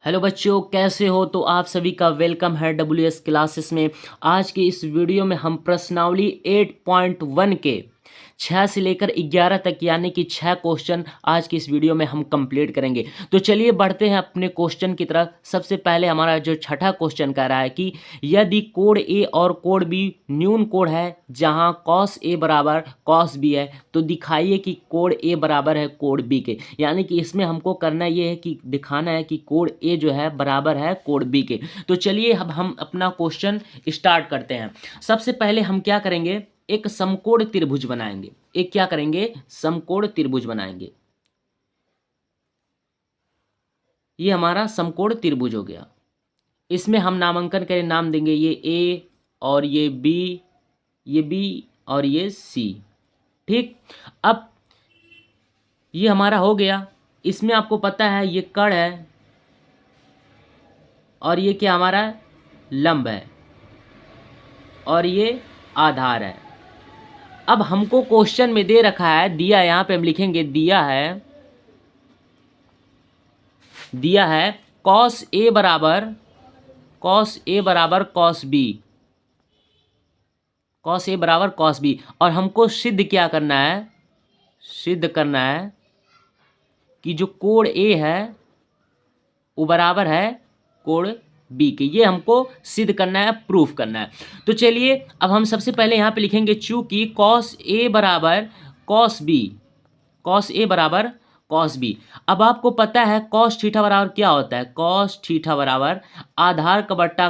Hello बच्चों, कैसे हो? तो आप सभी का वेलकम है WS क्लासेस में। आज के इस वीडियो में हम प्रश्नावली 8.1 के 6 से लेकर 11 तक यानी कि 6 क्वेश्चन आज की इस वीडियो में हम कंप्लीट करेंगे। तो चलिए बढ़ते हैं अपने क्वेश्चन की तरफ। सबसे पहले हमारा जो छठा क्वेश्चन कह रहा है कि यदि कोड ए और कोड बी न्यून कोड है जहां कॉस ए बराबर कॉस बी है, तो दिखाइए कि कोड ए बराबर है कोड बी के। यानी कि इसमें हमको करना ये है कि दिखाना है कि कोड ए जो है बराबर है कोड बी के। तो चलिए अब हम अपना क्वेश्चन स्टार्ट करते हैं। सबसे पहले हम क्या करेंगे, एक समकोण त्रिभुज बनाएंगे। एक क्या करेंगे, समकोण त्रिभुज बनाएंगे। ये हमारा समकोण त्रिभुज हो गया। इसमें हम नामांकन करें, नाम देंगे ये ए और ये बी और ये सी। ठीक। अब ये हमारा हो गया। इसमें आपको पता है ये कर्ण है और ये क्या हमारा लंब है और ये आधार है। अब हमको क्वेश्चन में दे रखा है, दिया, यहाँ पे हम लिखेंगे दिया है कॉस ए बराबर कॉस बी। और हमको सिद्ध क्या करना है, सिद्ध करना है कि जो कोण ए है वो बराबर है कोण बी के। ये हमको सिद्ध करना है, प्रूफ करना है। तो चलिए अब हम सबसे पहले यहाँ पे लिखेंगे चूंकि कॉस ए बराबर कॉस बी। अब आपको पता है कॉस थीटा बराबर क्या होता है, कॉस थीटा बराबर आधार का बट्टा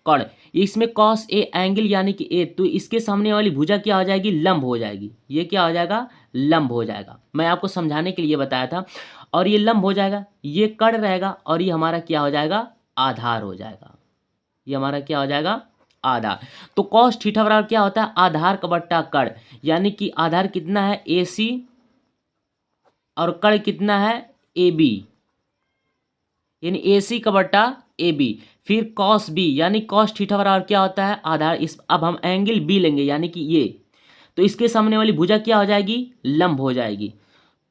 कर्ण। इसमें कॉस ए एंगल यानी कि ए, तो इसके सामने वाली भुजा क्या हो जाएगी, लंब हो जाएगी। ये क्या हो जाएगा, लंब हो जाएगा। मैं आपको समझाने के लिए बताया था। और ये लंब हो जाएगा, ये कर्ण रहेगा और ये हमारा क्या हो जाएगा, आधार हो जाएगा। ये हमारा क्या हो जाएगा, आधार। तो कॉस थीटा बराबर क्या होता है, आधार का बट्टा कर्ण। यानी कि आधार कितना है, AC, और कर्ण कितना है, AB। यानी AC का बट्टा AB। फिर कॉस बी यानी कॉस थीटा बराबर क्या होता है, आधार। इस अब हम एंगल बी लेंगे यानी कि ये, तो इसके सामने वाली भुजा क्या हो जाएगी, लंब हो जाएगी।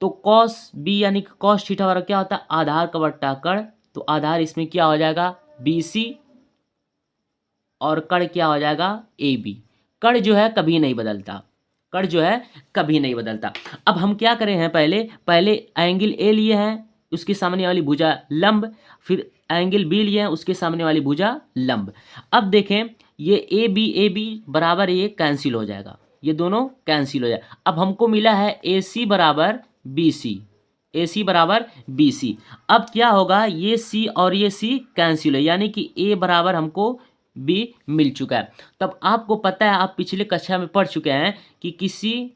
तो कॉस बी यानी कि कॉस थीटा बराबर क्या होता है, आधार का बट्टा कर्ण। तो आधार इसमें क्या हो जाएगा, BC, और कर्ण क्या हो जाएगा, AB। कर्ण जो है कभी नहीं बदलता। अब हम क्या करें हैं, पहले एंगल ए लिए हैं, उसके सामने वाली भुजा लंब। फिर एंगल बी लिए हैं, उसके सामने वाली भुजा लंब। अब देखें ये ए बी बराबर ये कैंसिल हो जाएगा, ये दोनों कैंसिल हो जाएगा। अब हमको मिला है AC बराबर BC। अब क्या होगा, ये C और ये C कैंसिल है, यानी कि A बराबर हमको B मिल चुका है। तब आपको पता है, आप पिछले कक्षा में पढ़ चुके हैं कि किसी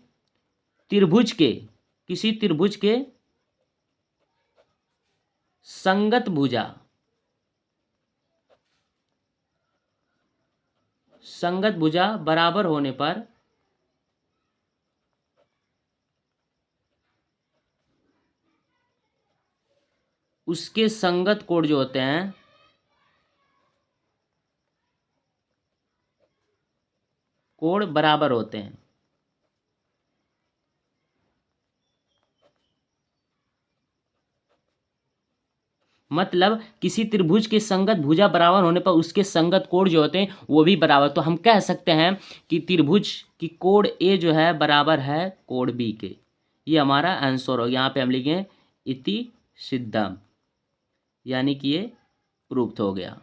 त्रिभुज के संगत भुजा बराबर होने पर उसके संगत कोण जो होते हैं कोण बराबर होते हैं। मतलब किसी त्रिभुज के संगत भुजा बराबर होने पर उसके संगत कोण जो होते हैं वो भी बराबर। तो हम कह सकते हैं कि त्रिभुज की कोण ए जो है बराबर है कोण बी के। ये हमारा आंसर हो। यहाँ पे हम लिखें इति सिद्धम, यानी कि ये प्रूफ हो गया।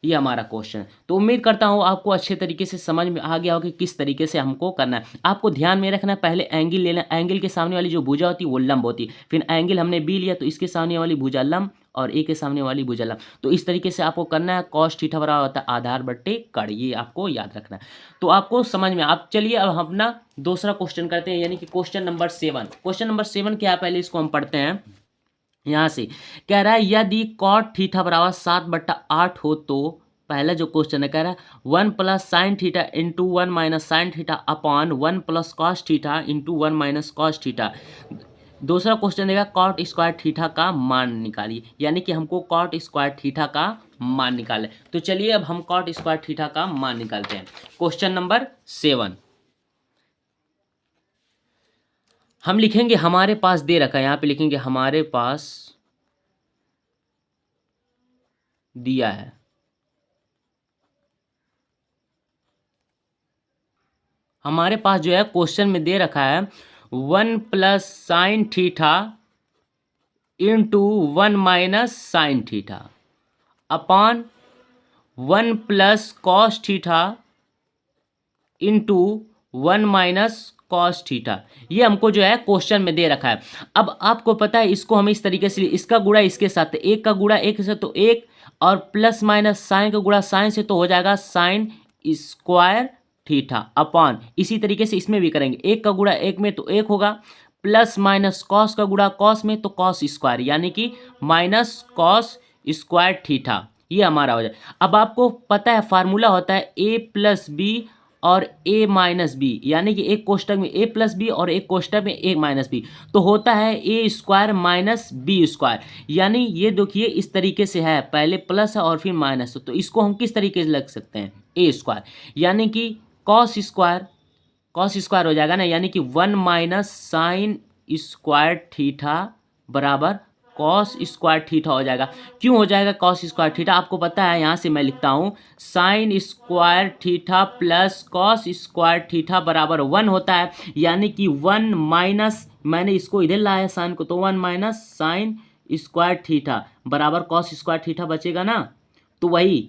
ये हमारा क्वेश्चन। तो उम्मीद करता हूँ आपको अच्छे तरीके से समझ में आ गया हो कि किस तरीके से हमको करना है। आपको ध्यान में रखना है, पहले एंगल लेना, एंगल के सामने वाली जो भुजा होती है वो लंब होती है। फिर एंगल हमने बी लिया तो इसके सामने वाली भुजा लंब और ए के सामने वाली भुजा लंब। तो इस तरीके से आपको करना है। कॉस थीटा बराबर होता है आधार बट्टे कर्ण, ये आपको याद रखना है। तो आपको समझ में, आप चलिए अब हम अपना दूसरा क्वेश्चन करते हैं, यानी कि क्वेश्चन नंबर 7। क्वेश्चन नंबर 7 क्या है, पहले इसको हम पढ़ते हैं। यहाँ से कह रहा है यदि कॉट थीटा बराबर 7/8 हो, तो पहला जो क्वेश्चन है कह रहा है 1 + sin theta into 1 - sin theta upon 1 + cos theta into 1 - cos theta. दूसरा क्वेश्चन देगा कॉट स्क्वायर थीटा का मान निकालिए, यानी कि हमको कॉट स्क्वायर थीटा का मान निकाले। तो चलिए अब हम कॉट स्क्वायर थीटा का मान निकालते हैं। क्वेश्चन नंबर 7 हम लिखेंगे, हमारे पास दे रखा है, यहाँ पे लिखेंगे हमारे पास दिया है। हमारे पास जो है क्वेश्चन में दे रखा है 1 + sin θ into 1 - sin θ upon 1 + cos θ into 1 - cos θ। ये हमको जो है क्वेश्चन में दे रखा है। अब आपको पता है इसको हम इस तरीके से इसका गुणा इसके साथ, एक का गुणा एक से तो एक, और प्लस माइनस साइन का गुणा साइन से तो हो जाएगा साइन स्क्वायर थीटा अपॉन, इसी तरीके से इसमें भी करेंगे, एक का गुणा एक में तो एक होगा, प्लस माइनस कॉस का गुणा कॉस में तो कॉस स्क्वायर, यानी कि माइनस कॉस स्क्वायर थीटा। ये हमारा हो जाए। अब आपको पता है फार्मूला होता है a+b और a-b, यानी कि एक कोष्टक में a+b और एक कोष्टक में a-b, तो होता है a² - b²। यानी ये देखिए इस तरीके से है, पहले प्लस है और फिर माइनस, तो इसको हम किस तरीके से लिख सकते हैं, a², यानी कि कॉस स्क्वायर हो जाएगा ना, यानी कि 1 - sin² θ बराबर कॉस स्क्वायर थीटा हो जाएगा। क्यों हो जाएगा कॉस स्क्वायर थीटा, आपको पता है, यहाँ से मैं लिखता हूँ sine square theta plus cos square theta बराबर 1 होता है, यानी कि 1 माइनस, मैंने इसको इधर लाया साइन को, तो 1 - साइन स्क्वायर थीटा बराबर कॉस स्क्वायर थीटा बचेगा ना, तो वही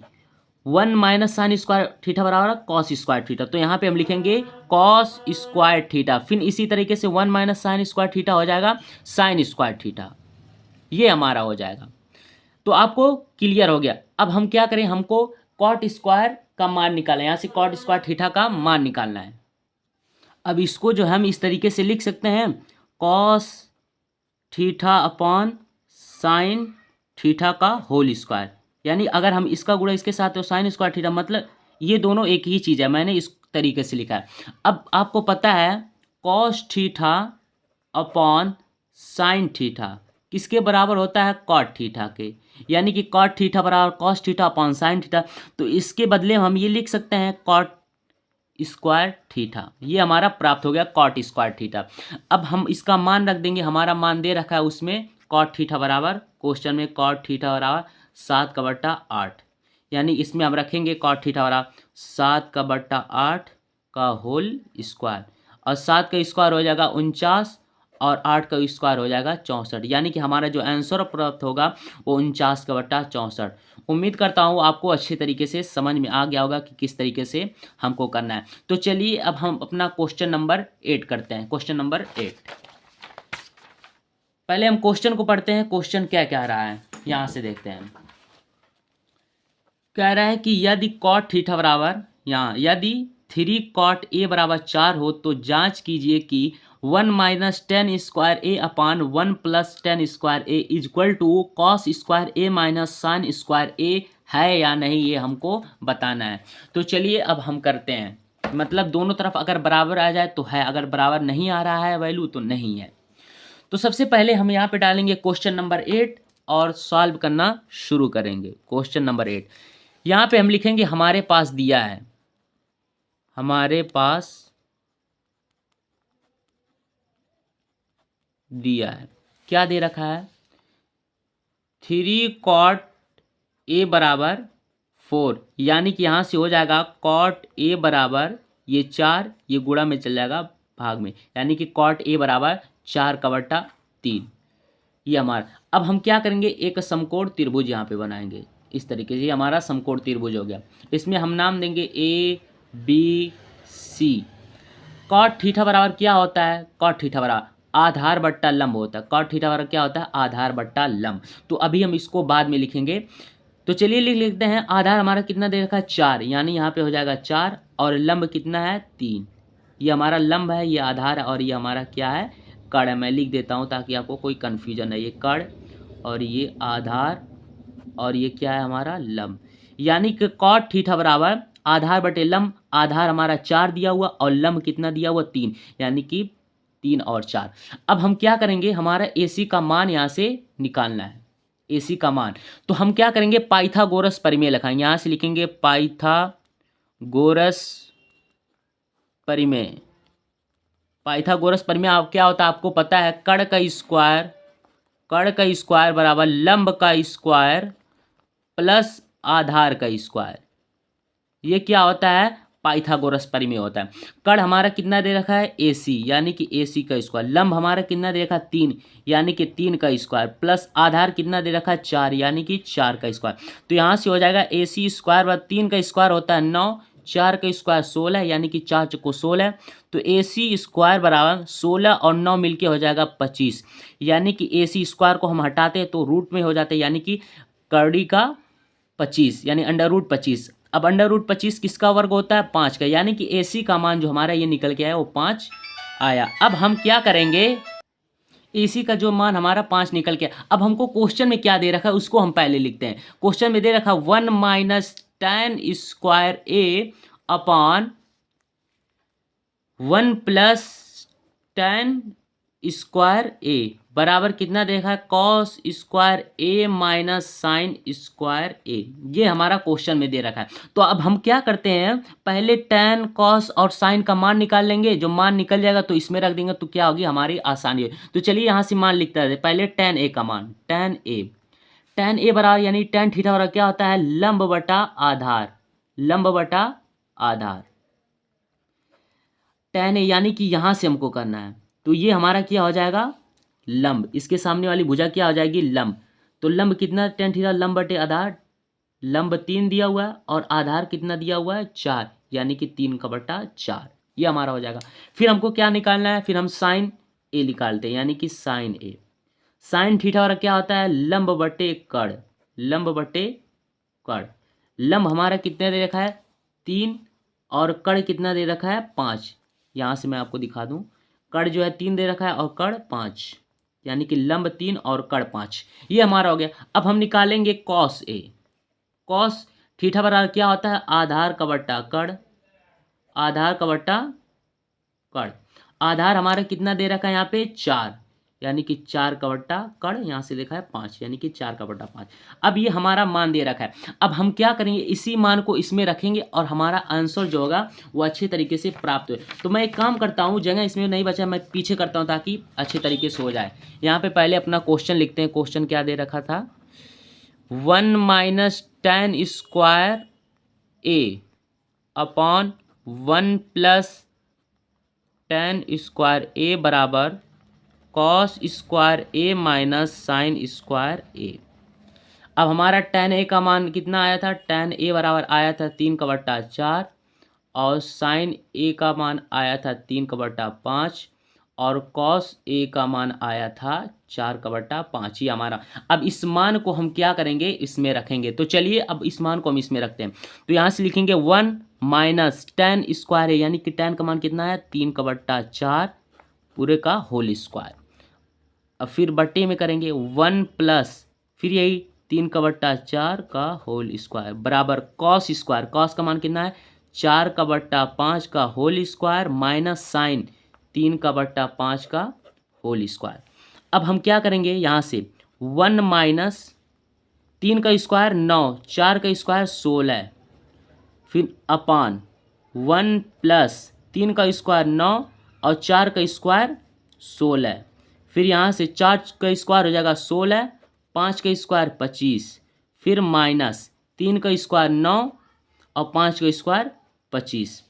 1 - साइन स्क्वायर थीटा बराबर कॉस स्क्वायर थीटा, तो यहाँ पे हम लिखेंगे कॉस स्क्वायर थीटा, फिर इसी तरीके से 1 - साइन स्क्वायर थीटा हो जाएगा साइन स्क्वायर थीटा। ये हमारा हो जाएगा। तो आपको क्लियर हो गया। अब हम क्या करें, हमको कॉट स्क्वायर का मान निकालना है, यहाँ से कॉट स्क्वायर थीटा का मान निकालना है। अब इसको जो हम इस तरीके से लिख सकते हैं cos theta upon sine theta का होल स्क्वायर, यानी अगर हम इसका गुणा इसके साथ तो साइन स्क्वायर थीटा, मतलब ये दोनों एक ही चीज़ है, मैंने इस तरीके से लिखा है। अब आपको पता है cos theta upon sine theta किसके बराबर होता है, कॉट थीटा के, यानी कि कॉट थीटा बराबर cos theta upon sine theta, तो इसके बदले हम ये लिख सकते हैं कॉट स्क्वायर थीटा। ये हमारा प्राप्त हो गया कॉट स्क्वायर थीटा। अब हम इसका मान रख देंगे, हमारा मान दे रखा है उसमें कॉट थीटा बराबर, क्वेश्चन में कॉट थीटा बराबर 7/8, यानी इसमें हम रखेंगे कॉट थीटा बराबर 7/8 का होल स्क्वायर, और 7 का स्क्वायर हो जाएगा 49 और 8 का स्क्वायर हो जाएगा 64, यानी कि हमारा जो आंसर प्राप्त होगा वो 49/64। उम्मीद करता हूँ आपको अच्छे तरीके से समझ में आ गया होगा कि किस तरीके से हमको करना है। तो चलिए अब हम अपना क्वेश्चन नंबर 8 करते हैं। क्वेश्चन नंबर 8, पहले हम क्वेश्चन को पढ़ते हैं, क्वेश्चन क्या कह रहा है यहाँ से देखते हैं। कह रहा है कि यदि कॉट थीटा बराबर, यहाँ यदि 3 कॉट ए बराबर 4 हो तो जांच कीजिए कि 1 - tan square A upon 1 + tan square A equal to cos square A minus sine square A है या नहीं, ये हमको बताना है। तो चलिए अब हम करते हैं, मतलब दोनों तरफ अगर बराबर आ जाए तो है, अगर बराबर नहीं आ रहा है वैल्यू तो नहीं है। तो सबसे पहले हम यहाँ पे डालेंगे क्वेश्चन नंबर 8 और सॉल्व करना शुरू करेंगे। क्वेश्चन नंबर 8 यहाँ पे हम लिखेंगे हमारे पास दिया है, हमारे पास दिया है, क्या दे रखा है, 3 कॉट ए बराबर 4, यानी कि यहाँ से हो जाएगा कॉट ए बराबर ये 4, ये गुणा में चल जाएगा भाग में, यानी कि कॉट ए बराबर 4/3। ये हमारा, अब हम क्या करेंगे, एक समकोण त्रिभुज यहाँ पे बनाएंगे इस तरीके से, ये हमारा समकोण त्रिभुज हो गया। इसमें हम नाम देंगे ABC। कॉट थीटा बराबर क्या होता है, कॉट थीटा बराबर आधार बट्टा लंब होता है, कॉट थीटा बराबर क्या होता है, आधार बट्टा लंब। तो अभी हम इसको बाद में लिखेंगे, तो चलिए लिख लेते हैं। आधार हमारा कितना दे रखा है, 4, यानी यहाँ पे हो जाएगा 4, और लंब कितना है, 3। ये हमारा लंब है, ये आधार है, और ये हमारा क्या है, कड़ है। मैं लिख देता हूँ ताकि आपको कोई कन्फ्यूजन है, ये कड़ और ये आधार और ये क्या है हमारा लंब, यानी कि कॉट थीटा बराबर आधार बटे लंब, आधार हमारा 4 दिया हुआ और लंब कितना दिया हुआ, 3, यानी कि 3 और 4। अब हम क्या करेंगे, हमारा AC का मान यहाँ से निकालना है, AC का मान। तो हम क्या करेंगे, पाइथागोरस प्रमेय लिखाएंगे, यहाँ से लिखेंगे पाइथागोरस प्रमेय। पाइथागोरस प्रमेय क्या होता है आपको पता है, कड़ का स्क्वायर बराबर लंब का स्क्वायर प्लस आधार का स्क्वायर। ये क्या होता है, पाइथागोरस प्रमेय होता है। कड़ हमारा कितना दे रखा है, AC, यानी कि AC का स्क्वायर। लंब हमारा कितना दे रखा है, 3, यानी कि 3 का स्क्वायर, प्लस आधार कितना दे रखा है, 4, यानी कि 4 का स्क्वायर। तो यहाँ से हो जाएगा AC स्क्वायर व 3 का स्क्वायर होता है 9, 4 का स्क्वायर 16, यानी कि 4 चौको 16। तो AC स्क्वायर बराबर 16 और 9 मिलके हो जाएगा 25, यानी कि AC स्क्वायर को हम हटाते हैं तो रूट में हो जाते हैं, यानी कि कड़ी का 25, यानी √25। अब √25 किसका वर्ग होता है, 5 का, यानी कि AC का मान जो हमारा ये निकल के आया वो 5 आया। अब हम क्या करेंगे, AC का जो मान हमारा 5 निकल के, अब हमको क्वेश्चन में क्या दे रखा है उसको हम पहले लिखते हैं। क्वेश्चन में दे रखा 1 minus tan square A upon 1 plus tan square A बराबर कितना देखा है, cos square A minus sine square A। ये हमारा क्वेश्चन में दे रखा है। तो अब हम क्या करते हैं, पहले tan कॉस और साइन का मान निकाल लेंगे। जो मान निकल जाएगा तो इसमें रख देंगे, तो क्या होगी हमारी आसानी है। तो चलिए यहाँ से मान लिखते हैं। पहले tan A का मान, tan A बराबर यानी tan थीटा बराबर क्या होता है, लंब बटा आधार, लंब बटा आधार। tan A यानी कि यहाँ से हमको करना है, तो ये हमारा क्या हो जाएगा, लंब। इसके सामने वाली भुजा क्या हो जाएगी, लंब। तो लंब कितना, tan थीटा लंब बटे आधार, लंब 3 दिया हुआ है और आधार कितना दिया हुआ है, 4, यानी कि 3 का बटा 4, ये हमारा हो जाएगा। फिर हमको क्या निकालना है, फिर हम साइन A निकालते हैं, यानी कि साइन A। साइन थीटा वाला क्या होता है, लंब बटे कड़, लंब बटे कड़। लंब हमारा कितने दे रखा है, 3, और कड़ कितना दे रखा है, 5। यहाँ से मैं आपको दिखा दूँ, कड़ जो है 3 दे रखा है और कड़ 5, यानी कि लंब 3 और कड़ 5, ये हमारा हो गया। अब हम निकालेंगे कॉस A। कॉस थीटा बराबर क्या होता है, आधार का बट्टा कड़, आधार का बट्टा कड़। आधार हमारा कितना दे रखा है यहाँ पे, 4, यानी कि 4 का बट्टा कड़, यहाँ से देखा है 5, यानी कि 4 का बट्टा 5। अब ये हमारा मान दे रखा है। अब हम क्या करेंगे, इसी मान को इसमें रखेंगे और हमारा आंसर जो होगा वो अच्छे तरीके से प्राप्त हो। तो मैं एक काम करता हूँ, जगह इसमें नहीं बचा, मैं पीछे करता हूँ ताकि अच्छे तरीके से हो जाए। यहाँ पे पहले अपना क्वेश्चन लिखते हैं। क्वेश्चन क्या दे रखा था, 1 minus tan square A upon 1 plus tan square A बराबर cos square A minus sine square A। अब हमारा tan A का मान कितना आया था, tan A बराबर आया था 3 का बट्टा 4, और साइन A का मान आया था 3 का बट्टा 5, और कॉस A का मान आया था 4 का बट्टा 5 ही हमारा। अब इस मान को हम क्या करेंगे, इसमें रखेंगे। तो चलिए अब इस मान को हम इसमें रखते हैं। तो यहाँ से लिखेंगे 1 माइनस tan स्क्वायर है, यानी कि tan का मान कितना है, 3 का बट्टा 4 पूरे का होल स्क्वायर। अब फिर बट्टे में करेंगे 1 प्लस फिर यही 3 का बट्टा 4 का होल स्क्वायर बराबर कॉस स्क्वायर, कॉस का मान कितना है, 4 का बट्टा 5 का होल स्क्वायर माइनस साइन 3 का बट्टा 5 का होल स्क्वायर। अब हम क्या करेंगे, यहाँ से 1 माइनस 3 का स्क्वायर 9, 4 का स्क्वायर 16, फिर अपान 1 प्लस 3 का स्क्वायर 9 और 4 का स्क्वायर 16, फिर यहाँ से 4 का स्क्वायर हो जाएगा 16, 5 का स्क्वायर 25, फिर माइनस 3 का स्क्वायर 9 और 5 का स्क्वायर 25।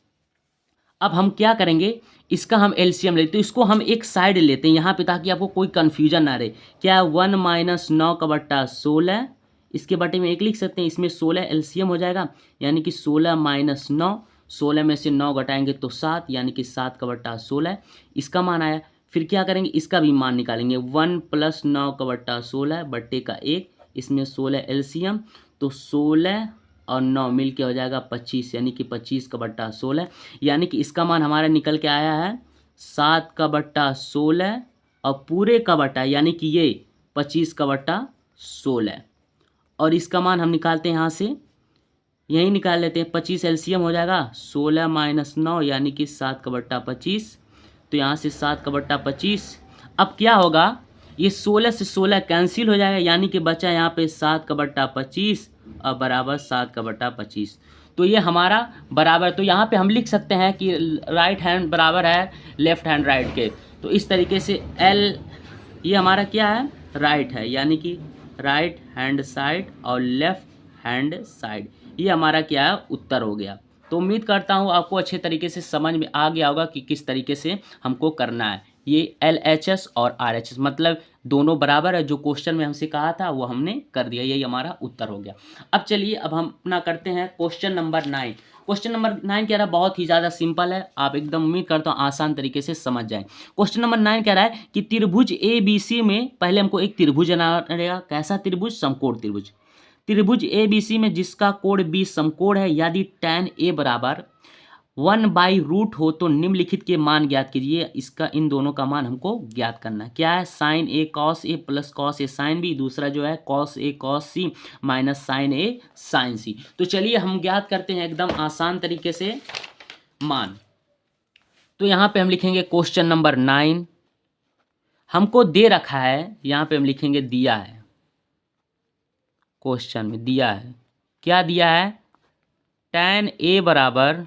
अब हम क्या करेंगे, इसका हम एलसीएम लेते हैं। इसको हम एक साइड लेते हैं यहाँ पे ताकि आपको कोई कन्फ्यूजन ना रहे। क्या है, 1 माइनस 9 का बट्टा 16, इसके बटे में 1 लिख सकते हैं, इसमें 16 एलसीएम हो जाएगा, यानी कि 16 माइनस 9, 16 में से 9 घटाएंगे तो 7, यानी कि 7 का बट्टा 16 इसका मान आया। फिर क्या करेंगे, इसका भी मान निकालेंगे, 1 प्लस 9 का बट्टा 16 बट्टे का 1, इसमें 16 एलसीएम, तो 16 और 9 मिल के हो जाएगा 25, यानी कि 25 का बट्टा 16, यानी कि इसका मान हमारा निकल के आया है 7 का बट्टा 16 और पूरे का बट्टा, यानी कि ये 25 का बट्टा 16, और इसका मान हम निकालते हैं यहाँ से, यही निकाल लेते हैं, 25 एलसीएम हो जाएगा, 16 माइनस 9 यानी कि 7 का बट्टा 25, तो यहाँ से 7 का बट्टा 25। अब क्या होगा, ये 16 से 16 कैंसिल हो जाएगा, यानी कि बचा यहाँ पे 7 का बट्टा 25 और बराबर 7 का बट्टा 25। तो ये हमारा बराबर, तो यहाँ पे हम लिख सकते हैं कि राइट हैंड बराबर है लेफ्ट हैंड राइट के। तो इस तरीके से L ये हमारा क्या है, राइट है, यानी कि राइट हैंड साइड और लेफ्ट हैंड साइड। ये हमारा क्या है, उत्तर हो गया। तो उम्मीद करता हूँ आपको अच्छे तरीके से समझ में आ गया होगा कि किस तरीके से हमको करना है। ये LHS और RHS मतलब दोनों बराबर है, जो क्वेश्चन में हमसे कहा था वो हमने कर दिया, यही हमारा उत्तर हो गया। अब चलिए अब हम अपना करते हैं क्वेश्चन नंबर 9। क्वेश्चन नंबर 9 कह रहा है, बहुत ही ज़्यादा सिंपल है, आप एकदम उम्मीद करता हूँ आसान तरीके से समझ जाएं। क्वेश्चन नंबर 9 कह रहा है कि त्रिभुज ABC में पहले हमको एक त्रिभुज बनाना पड़ेगा। कैसा त्रिभुज? समकोण त्रिभुज। त्रिभुज ABC में जिसका कोण B समकोण है, यदि tan A बराबर 1/रूट हो तो निम्नलिखित के मान ज्ञात कीजिए। इसका इन दोनों का मान हमको ज्ञात करना है। क्या है? sin A cos A plus cos A sin B, दूसरा जो है cos A cos C minus sin A sin C। तो चलिए हम ज्ञात करते हैं एकदम आसान तरीके से मान। तो यहाँ पे हम लिखेंगे क्वेश्चन नंबर 9, हमको दे रखा है, यहाँ पे हम लिखेंगे दिया है, क्वेश्चन में दिया है, क्या दिया है? tan A बराबर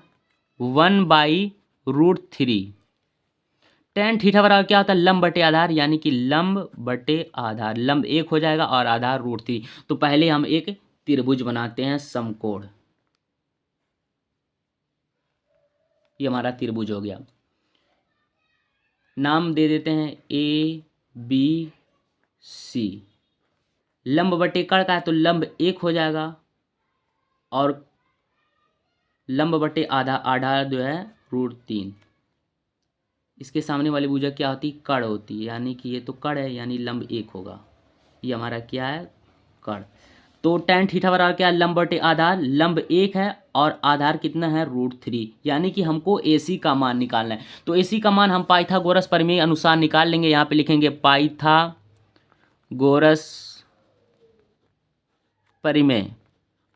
1/√3। tan थीटा बराबर क्या होता है? लंब बटे आधार, यानी कि लंब बटे आधार, लंब 1 हो जाएगा और आधार √3। तो पहले हम एक त्रिभुज बनाते हैं समकोण। ये हमारा त्रिभुज हो गया, नाम दे देते हैं ABC। लंब बटे कर्ण का है तो लंब 1 हो जाएगा और लंब बटे आधार जो है √3। इसके सामने वाली भुजा क्या होती है? कर्ण होती है, यानी कि ये तो कर्ण है, यानी लंब 1 होगा। ये हमारा क्या है? कर्ण। तो tan थीटा बराबर क्या है? लंब बटे आधार, लंब 1 है और आधार कितना है? √3, यानी कि हमको AC का मान निकालना है। तो AC का मान हम पाइथागोरस प्रमेय अनुसार निकाल लेंगे। यहाँ पे लिखेंगे पाइथागोरस प्रमेय।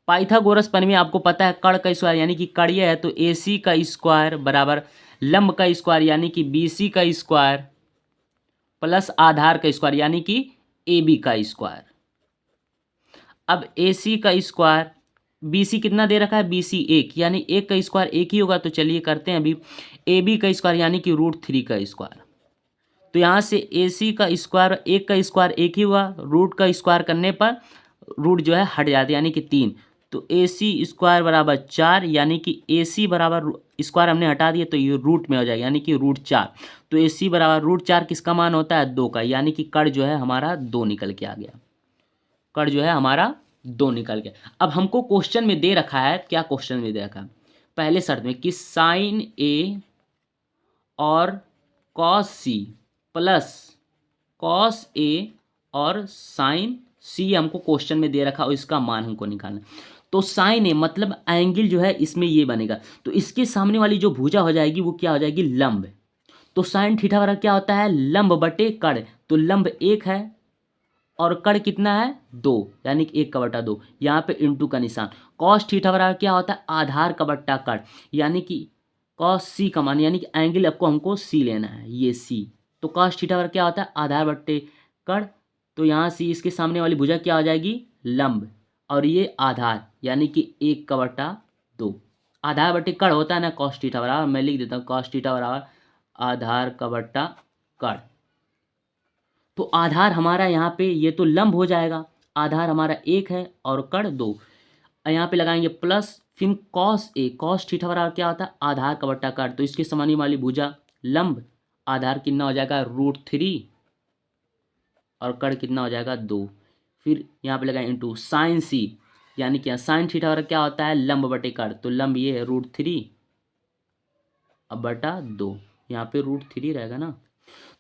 पाइथागोरस प्रमेय आपको पता है, कर्ण का स्क्वायर यानी कि कड़ीय है, तो AC का स्क्वायर बराबर लंब का स्क्वायर यानी कि BC का स्क्वायर प्लस आधार का स्क्वायर यानी कि AB का स्क्वायर। अब AC का स्क्वायर, BC कितना दे रखा है? BC 1, यानी 1 का स्क्वायर 1 ही होगा। तो चलिए करते हैं अभी। AB का स्क्वायर यानी कि √3 का स्क्वायर। तो यहाँ से AC का स्क्वायर, 1 का स्क्वायर 1 ही हुआ, रूट का स्क्वायर करने पर रूट जो है हट जाते यानी कि 3। तो AC स्क्वायर बराबर 4, यानी कि AC बराबर स्क्वायर हमने हटा दिया तो ये रूट में हो जाएगा, यानी कि √4। तो AC बराबर √4 किसका मान होता है? 2 का, यानी कि कर्ण जो है हमारा 2 निकल के आ गया। कर्ण जो है हमारा 2 निकल गया। अब हमको क्वेश्चन में दे रखा है, क्या क्वेश्चन में दे रखा है? पहले शर्त में कि sin A और cos C plus cos A और sin C हमको क्वेश्चन में दे रखा और इसका मान हमको निकालना। तो sin A मतलब एंगल जो है इसमें ये बनेगा, तो इसके सामने वाली जो भुजा हो जाएगी वो क्या हो जाएगी? लंब। तो sin थीटा बराबर क्या होता है? लंब बटे कर्ण। तो लंब 1 है और कर्ण कितना है? 2, यानी कि 1 का बटा 2, यहाँ पे इंटू का निशान। cos थीटा बराबर क्या होता है? आधार का बट्टा कर्ण, यानी कि cos C का मान, यानी कि एंगल आपको हमको C लेना है, ये C। तो cos थीटा बराबर क्या होता है? आधार बट्टे कर्ण। तो यहाँ C, इसके सामने वाली भुजा क्या हो जाएगी? लंब, और ये आधार यानी कि 1 का बट्टा 2। आधार बट्टे कर्ण होता है ना cos थीटा बराबर, मैं लिख देता हूँ cos थीटा बराबर आधार का बट्टा कर्ण। तो आधार हमारा यहाँ पे ये तो लंब हो जाएगा, आधार हमारा 1 है और कर्ण 2। यहाँ पे लगाएंगे प्लस, फिर cos थीटा बराबर क्या होता है? आधार का बट्टा कर्ण। तो इसके सामने वाली भुजा लंब, आधार कितना हो जाएगा? √3 और कर्ण कितना हो जाएगा? 2। फिर यहाँ पे लगाएंगे इंटू sin C, यानी क्या? sin थीटा बराबर क्या होता है? लंब बटे कर्ण। तो लंब ये है √3 अब बटा 2, यहाँ पे √3 रहेगा ना।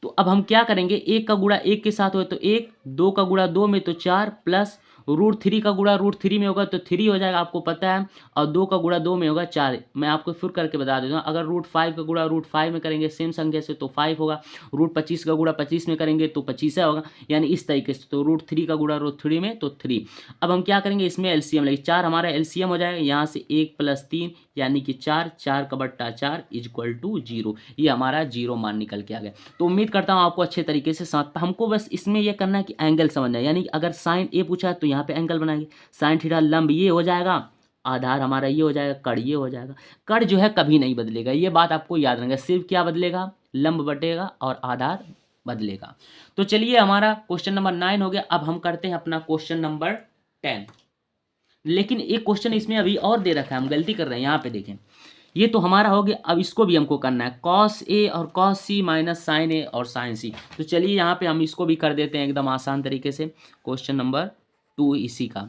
तो अब हम क्या करेंगे? 1 का गुणा 1 के साथ हो तो 1, 2 का गुणा 2 में तो 4, प्लस √3 का गुणा √3 में होगा तो 3 हो जाएगा, आपको पता है, और 2 का गुणा 2 में होगा 4। मैं आपको फिर करके बता देता हूँ, अगर √5 का गुणा √5 में करेंगे सेम संख्या से तो 5 होगा, √25 का गुणा 25 में करेंगे तो 25 होगा, यानी इस तरीके से। तो √3 का गुणा √3 में तो 3। अब हम क्या करेंगे? इसमें एलसीएम लेंगे, 4 हमारा एलसीएम हो जाएगा, यहाँ से 1 + 3 यानी कि 4, 4 का बट्टा 4 = 0। ये हमारा 0 मान निकल के आ गया। तो उम्मीद करता हूँ आपको अच्छे तरीके से समझ, हमको बस इसमें यह करना है कि एंगल समझना है, यानी कि अगर साइन ए पूछा है तो यहाँ पे एंगल बनाएंगे। साइन थीटा लंब ये हो जाएगा, आधार हमारा ये हो जाएगा, कर्ण ये हो जाएगा। कर्ण जो है कभी नहीं बदलेगा, ये बात आपको याद रखना। सिर्फ क्या बदलेगा? लंब बटेगा और आधार बदलेगा। तो चलिए हमारा क्वेश्चन नंबर 9 हो गया। अब हम करते हैं अपना क्वेश्चन नंबर 10। लेकिन एक क्वेश्चन इसमें अभी और दे रखा है, हम गलती कर रहे हैं। यहाँ पे देखें, ये तो हमारा हो गया। अब इसको भी हमको करना है, कॉस ए और कॉस सी माइनस साइन ए और साइन सी। तो चलिए यहाँ पे हम इसको भी कर देते हैं एकदम आसान तरीके से। क्वेश्चन नंबर 2 इसी का,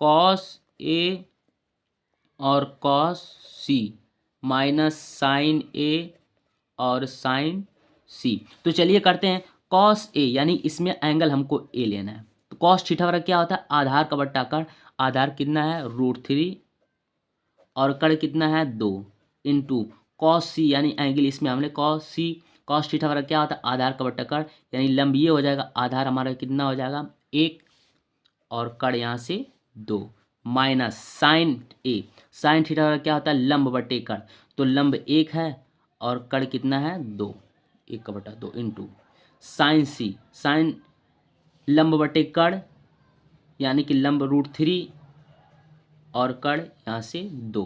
कॉस ए और कॉस सी माइनस साइन ए और साइन सी। तो चलिए करते हैं। कॉस ए यानी इसमें एंगल हमको ए लेना है, तो कॉस थीटा बराबर क्या होता है, आधार का बट्टा कण। आधार कितना है, √3, और कण कितना है 2, इंटू कॉस सी यानी एंगल इसमें हमने कॉस सी। कॉस थीटा बराबर क्या होता है, आधार का बट्टा कण, यानी लंब ये हो जाएगा, आधार हमारा कितना हो जाएगा 1, और कण यहाँ से 2, माइनस साइन ए। साइन थीटा बराबर क्या होता है, लंब बटे कण, तो लंब 1 है और कण कितना है 2, 1/2 इंटू साइन सी। साइन लंब बटे कण यानी कि लंब √3 और कण यहाँ से 2,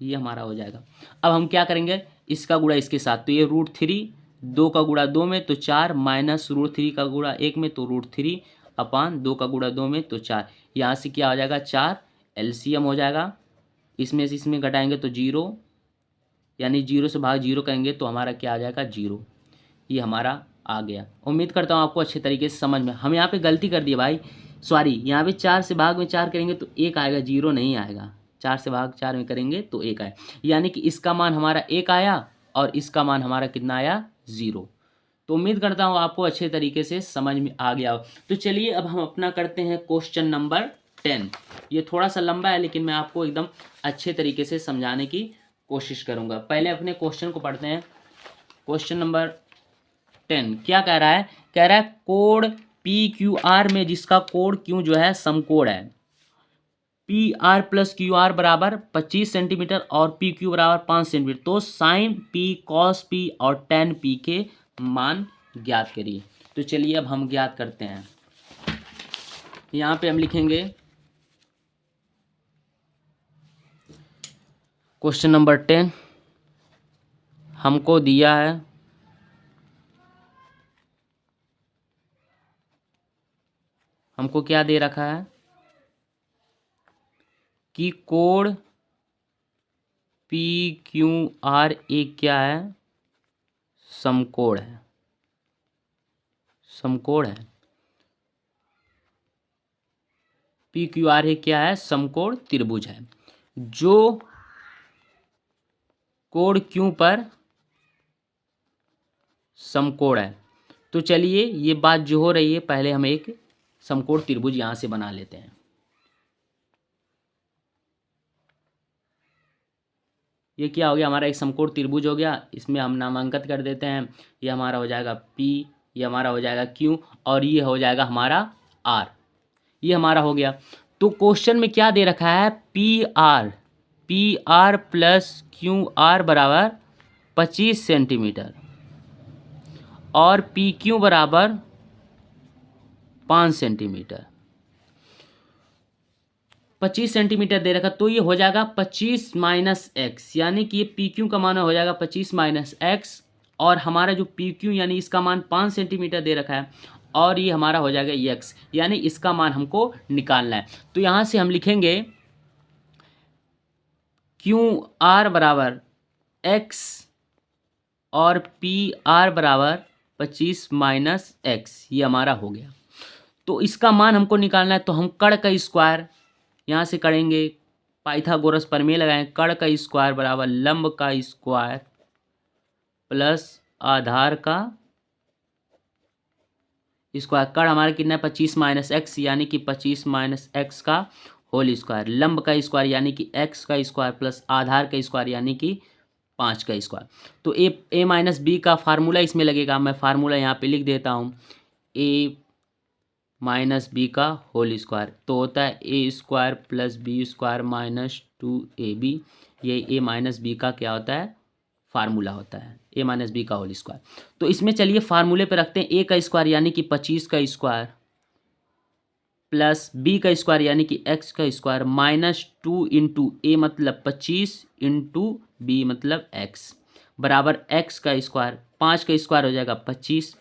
ये हमारा हो जाएगा। अब हम क्या करेंगे, इसका गुणा इसके साथ, तो ये √3, 2 का गुणा 2 में तो 4, माइनस √3 का गुणा 1 में तो √3 अपान 2 का गुणा 2 में तो 4। यहाँ से क्या हो जाएगा 4, एलसीएम हो जाएगा, इसमें से इसमें घटाएंगे तो 0, यानी 0 से भाग 0 करेंगे तो हमारा क्या आ जाएगा 0। ये हमारा आ गया। उम्मीद करता हूँ आपको अच्छे तरीके से समझ में। हम यहाँ पे गलती कर दिए भाई, सॉरी, यहाँ पे 4 से भाग में 4 करेंगे तो 1 आएगा, 0 नहीं आएगा। 4 से भाग 4 में करेंगे तो 1 आए, यानी कि इसका मान हमारा 1 आया और इसका मान हमारा कितना आया 0। तो उम्मीद करता हूँ आपको अच्छे तरीके से समझ में आ गया हो। तो चलिए अब हम अपना करते हैं क्वेश्चन नंबर 10। ये थोड़ा सा लंबा है लेकिन मैं आपको एकदम अच्छे तरीके से समझाने की कोशिश करूँगा। पहले अपने क्वेश्चन को पढ़ते हैं। क्वेश्चन नंबर 10 क्या कह रहा है, कह रहा है कोण PQR में जिसका कोण Q जो है समकोण है, PR + QR बराबर 25 सेंटीमीटर और PQ बराबर 5 सेंटीमीटर, तो साइन P cos P और tan P के मान ज्ञात करिए। तो चलिए अब हम ज्ञात करते हैं। यहाँ पे हम लिखेंगे क्वेश्चन नंबर 10 हमको दिया है हमको क्या दे रखा है कि कोण PQR एक क्या है, समकोण है। समकोण है, PQR एक क्या है, समकोण त्रिभुज है, जो कोण Q पर समकोण है। तो चलिए ये बात जो हो रही है, पहले हम एक समकोण त्रिभुज यहाँ से बना लेते हैं। ये क्या हो गया, हमारा एक समकोण त्रिभुज हो गया। इसमें हम नामांकित कर देते हैं। ये हमारा हो जाएगा P, ये हमारा हो जाएगा Q, और ये हो जाएगा हमारा R। ये हमारा हो गया। तो क्वेश्चन में क्या दे रखा है, PR + QR बराबर 25 सेंटीमीटर और PQ बराबर 5 सेंटीमीटर। 25 सेंटीमीटर दे रखा, तो ये हो जाएगा 25 - x, यानी कि ये PQ का मान हो जाएगा 25 - x, और हमारा जो PQ यानी इसका मान 5 सेंटीमीटर दे रखा है, और ये हमारा हो जाएगा x, यानी इसका मान हमको निकालना है। तो यहाँ से हम लिखेंगे QR बराबर x और PR बराबर 25 - x, ये हमारा हो गया। तो इसका मान हमको निकालना है, तो हम कण का स्क्वायर यहाँ से करेंगे, पाइथागोरस प्रमेय लगाएं। कण का स्क्वायर बराबर लंब का स्क्वायर प्लस आधार का स्क्वायर। कण हमारा कितना है 25 - x, यानी कि 25 - x का होल स्क्वायर। लंब का स्क्वायर यानी कि x का स्क्वायर प्लस आधार का स्क्वायर यानी कि 5 का स्क्वायर। तो a - b का फार्मूला इसमें लगेगा। मैं फार्मूला यहाँ पे लिख देता हूँ, a - b का होल स्क्वायर, तो होता है a² + b² - 2ab। ये a - b का क्या होता है, फार्मूला होता है, a - b का होल स्क्वायर। तो इसमें चलिए फार्मूले पे रखते हैं, a का स्क्वायर यानी कि 25 का स्क्वायर प्लस b का स्क्वायर यानी कि x का स्क्वायर -2 इंटू a मतलब 25 इंटू b मतलब x बराबर x का स्क्वायर। 5 का स्क्वायर हो जाएगा 25,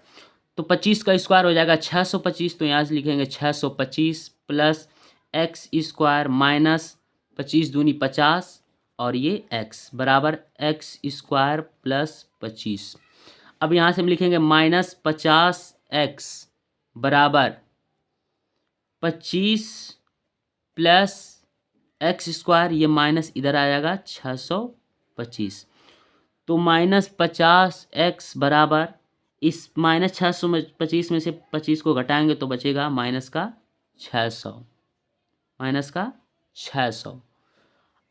तो 25 का स्क्वायर हो जाएगा 625, तो यहाँ से लिखेंगे 625 प्लस x² माइनस 25 दूनी 50 और ये x बराबर x² प्लस 25। अब यहाँ से हम लिखेंगे -50x बराबर 25 प्लस x², ये माइनस इधर आ जाएगा 625। तो -50x बराबर इस -625 में से 25 को घटाएंगे तो बचेगा -600।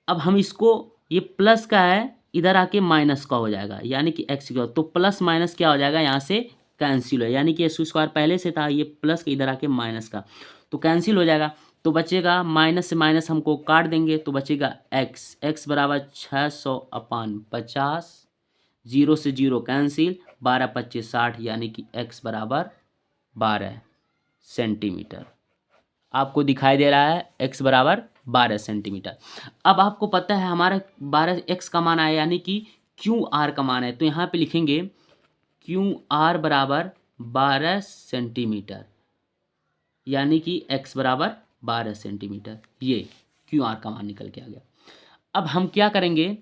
अब हम इसको, ये प्लस का है, इधर आके माइनस का हो जाएगा, यानी कि x का, तो प्लस माइनस क्या हो जाएगा, यहाँ से कैंसिल है, यानी कि x² पहले से था, ये प्लस का इधर आके माइनस का, तो कैंसिल हो जाएगा। तो बचेगा माइनस से माइनस हमको काट देंगे, तो बचेगा x बराबर 600/50, 0 से 0 कैंसिल, 12 25 60, यानी कि x बराबर 12 सेंटीमीटर। आपको दिखाई दे रहा है x बराबर 12 सेंटीमीटर। अब आपको पता है हमारा 12x का मान आया, यानी कि QR का मान है, तो यहाँ पे लिखेंगे QR बराबर 12 सेंटीमीटर, यानी कि x बराबर 12 सेंटीमीटर। ये QR का मान निकल के आ गया। अब हम क्या करेंगे,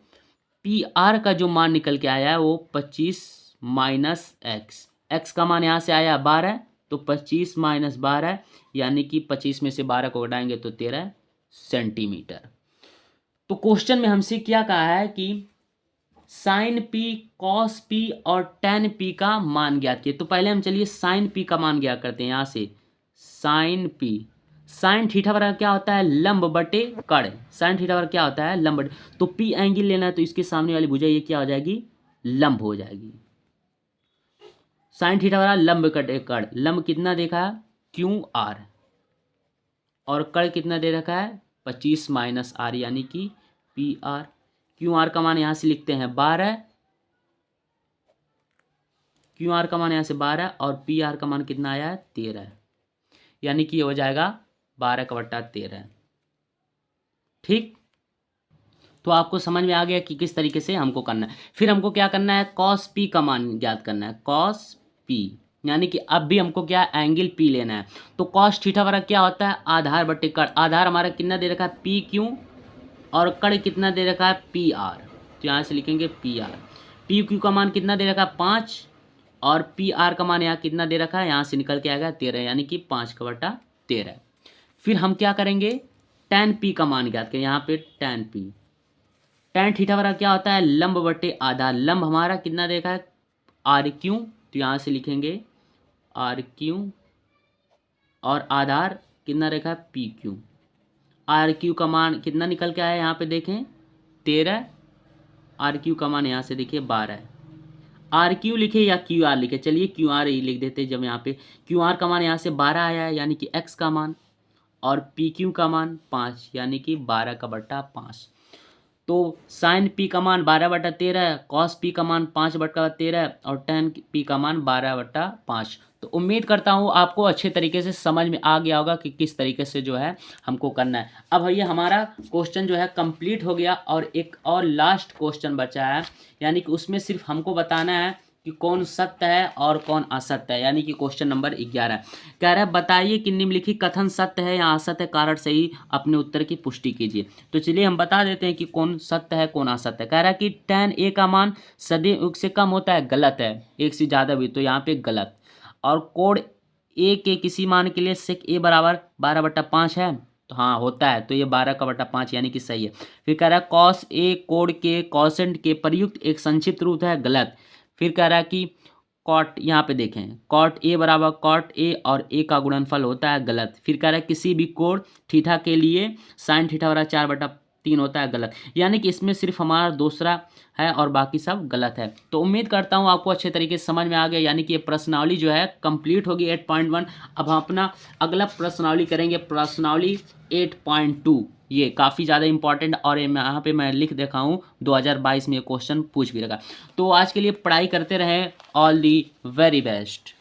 PR का जो मान निकल के आया है वो 25 माइनस x का मान यहाँ से आया 12, तो 25 माइनस 12, यानी कि 25 में से 12 को घटाएंगे तो 13 सेंटीमीटर। तो क्वेश्चन में हमसे क्या कहा है कि साइन P, कॉस P और tan P का मान ज्ञात किए। तो पहले हम चलिए साइन P का मान ज्ञात करते हैं। यहाँ से साइन P, साइन थीटा बराबर क्या होता है, लंब बटे कड़। साइन थीटा बराबर क्या होता है, लंब बटे, तो P एंगल लेना है, तो इसके सामने वाली भुजा ये क्या हो जाएगी, लंब हो जाएगी। साइन थीटा बराबर लंब बटे कड़, लंब कितना देखा है QR, और कड़ कितना दे रखा है 25 माइनस R, यानी कि PR। QR का मान यहाँ से लिखते हैं 12, QR का मान यहाँ से 12 और PR का मान कितना आया है 13, यानी कि ये हो जाएगा 12/13। ठीक, तो आपको समझ में आ गया कि किस तरीके से हमको करना है। फिर हमको क्या करना है, कॉस P का मान ज्ञात करना है, कॉस P, यानी कि अब भी हमको क्या एंगल P लेना है। तो कॉस थीटा बराबर क्या होता है, आधार बटे कड़। आधार हमारा कितना दे रखा है PQ, और कड़ कितना दे रखा है PR, तो यहाँ से लिखेंगे PR। PQ का मान कितना दे रखा है 5, और PR का मान यहाँ कितना दे रखा है, यहाँ से निकल के आएगा 13, यानी कि 5/13। फिर हम क्या करेंगे, tan P का मान ज्ञात करें। यहाँ पे tan P, tan थीटा बराबर क्या होता है, लंब बटे आधार। लंब हमारा कितना देखा है RQ, तो यहाँ से लिखेंगे RQ, और आधार कितना रेखा है PQ। RQ का मान कितना निकल के आया, यहाँ पे देखें 13, RQ का मान यहाँ से देखिए 12। RQ लिखे या QR लिखे, चलिए QR ही लिख देते, जब यहाँ पे QR का मान यहाँ से 12 आया है, यानी कि X का मान, और PQ का मान 5, यानी कि 12/5। तो साइन P का मान 12/13, कॉस P का मान 5/13, और tan P का मान 12/5। तो उम्मीद करता हूँ आपको अच्छे तरीके से समझ में आ गया होगा कि किस तरीके से जो है हमको करना है। अब भैया हमारा क्वेश्चन जो है कंप्लीट हो गया, और एक और लास्ट क्वेश्चन बचा है, यानी कि उसमें सिर्फ हमको बताना है कि कौन सत्य है और कौन असत्य है, यानी कि क्वेश्चन नंबर 11 कह रहा है बताइए कि निम्नलिखित कथन सत्य है या असत्य है, कारण से ही अपने उत्तर की पुष्टि कीजिए। तो चलिए हम बता देते हैं कि कौन सत्य है कौन असत्य है। कह रहा है कि tan A का मान सदैव 1 से कम होता है, गलत है, 1 से ज़्यादा भी, तो यहाँ पे गलत। और कोण A के किसी मान के लिए sec A बराबर 12/5 है, तो हाँ होता है, तो ये 12/5 यानी कि सही है। फिर कह रहा है cos A कोण के कोसेंट के प्रयुक्त एक संक्षिप्त रूप है, गलत। फिर कह रहा है कि कॉट, यहाँ पे देखें कॉट A बराबर कॉट A और A का गुणनफल होता है, गलत। फिर कह रहा है किसी भी कोण थीटा के लिए साइन थीटा बराबर 4/3 होता है, गलत। यानी कि इसमें सिर्फ हमारा दूसरा है और बाकी सब गलत है। तो उम्मीद करता हूँ आपको अच्छे तरीके से समझ में आ गया, यानी कि ये प्रश्नावली जो है कंप्लीट होगी 8.1। अब हम अपना अगला प्रश्नावली करेंगे, प्रश्नावली 8.2। ये काफ़ी ज़्यादा इंपॉर्टेंट, और यहाँ पे मैं लिख देखा हूँ 2022 में ये क्वेश्चन पूछ भी रखा। तो आज के लिए पढ़ाई करते रहें, ऑल दी वेरी बेस्ट।